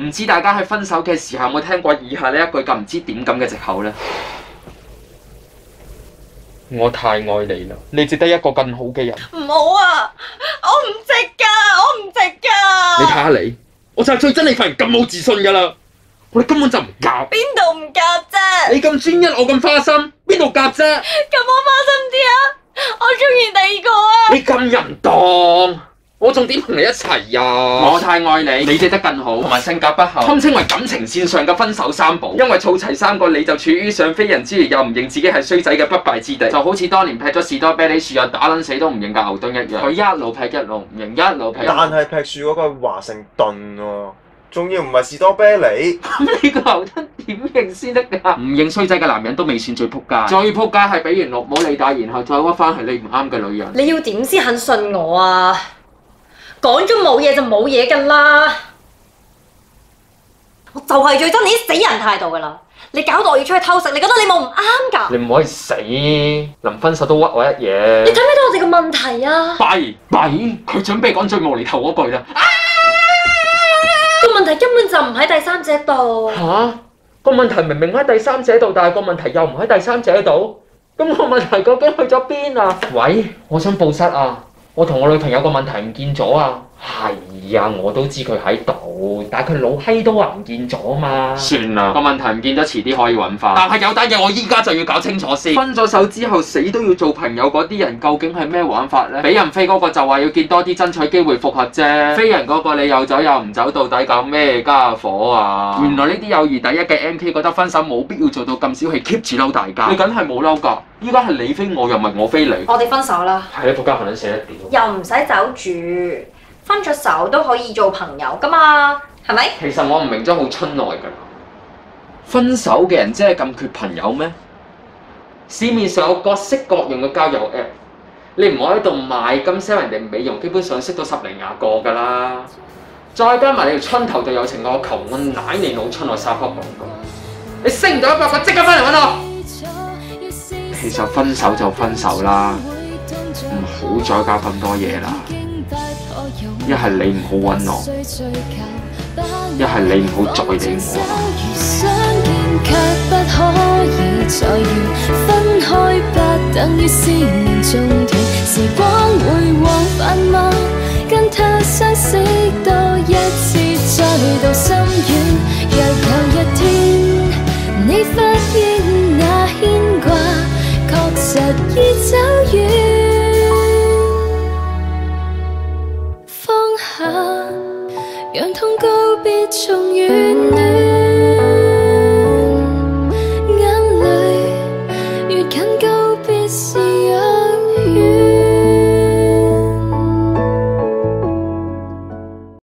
唔知大家喺分手嘅時候有冇聽過以下呢一句咁唔知點咁嘅藉口呢？我太愛你啦，你值得一個更好嘅人。唔好啊！我唔值㗎，我唔值㗎。你睇下你，我就係最憎你份人咁冇自信㗎啦！我哋根本就唔夾。邊度唔夾啫？你咁專一，我咁花心，邊度夾啫？咁我花心啲啊！我中意第二個啊！你咁淫蕩，我仲點同你一齊啊？我太愛你，你值得更好，同埋性格不合，堪稱為感情線上嘅分手三寶。因為湊齊三個，你就處於想飛人之餘又唔認自己係衰仔嘅不敗之地，就好似當年劈咗士多啤梨樹又打撚死都唔認嘅牛頓一樣。佢一路劈一路唔認，一路劈。但係劈樹嗰個係華盛頓喎，仲要唔係士多啤梨。咁你個牛頓點認先得㗎？唔認衰仔嘅男人都未算最撲街，最撲街係俾完綠帽你戴，然後再屈翻係你唔啱嘅女人。你要點先肯信我啊？講咗冇嘢就冇嘢㗎啦！我就係最憎你啲死人態度㗎啦！你搞到我要出去偷食，你覺得你冇唔啱㗎？你唔可以死，臨分手都屈我一嘢。你睇唔睇到我哋嘅問題啊？弊，佢準備講最無厘頭嗰句啦。個問題根本就唔喺第三者度。嚇？個問題明明喺第三者度，但係個問題又唔喺第三者度。咁個問題究竟去咗邊啊？喂，我想報失啊！我同我女朋友個問題唔見咗啊！係啊，我都知佢喺度，但係佢老閪都話唔見咗嘛。算啦，個問題唔見咗，遲啲可以揾翻。但係有單嘢我依家就要搞清楚先。分咗手之後死都要做朋友嗰啲人，究竟係咩玩法呢？俾人飛嗰個就話要見多啲，爭取機會復合啫。飛人嗰個你又走又唔走，到底搞咩家伙啊？原來呢啲友誼第一嘅 MK 覺得分手冇必要做到咁小氣 keep 住嬲大家。你梗係冇嬲㗎，依家係你飛我，又唔係我飛你。我哋分手啦。係你仆街，可能寫得屌。又唔使走住，分咗手都可以做朋友㗎嘛，係咪？其實我唔明咗好春內㗎啦。分手嘅人真係咁缺朋友咩？市面上有各式各樣嘅交友 app， 你唔好喺度賣金 sell 人哋美容，基本上識到10零廿個㗎啦。再加埋你條春頭就有情我求我奶你老春我沙發廣告，你升唔到100個即刻翻嚟揾我。其實分手就分手啦，唔好再搞咁多嘢啦。一係你唔好揾我，一係你唔好再理我啦。分開不等於思念中斷，時光會往返嗎？跟他相識多一次，再度相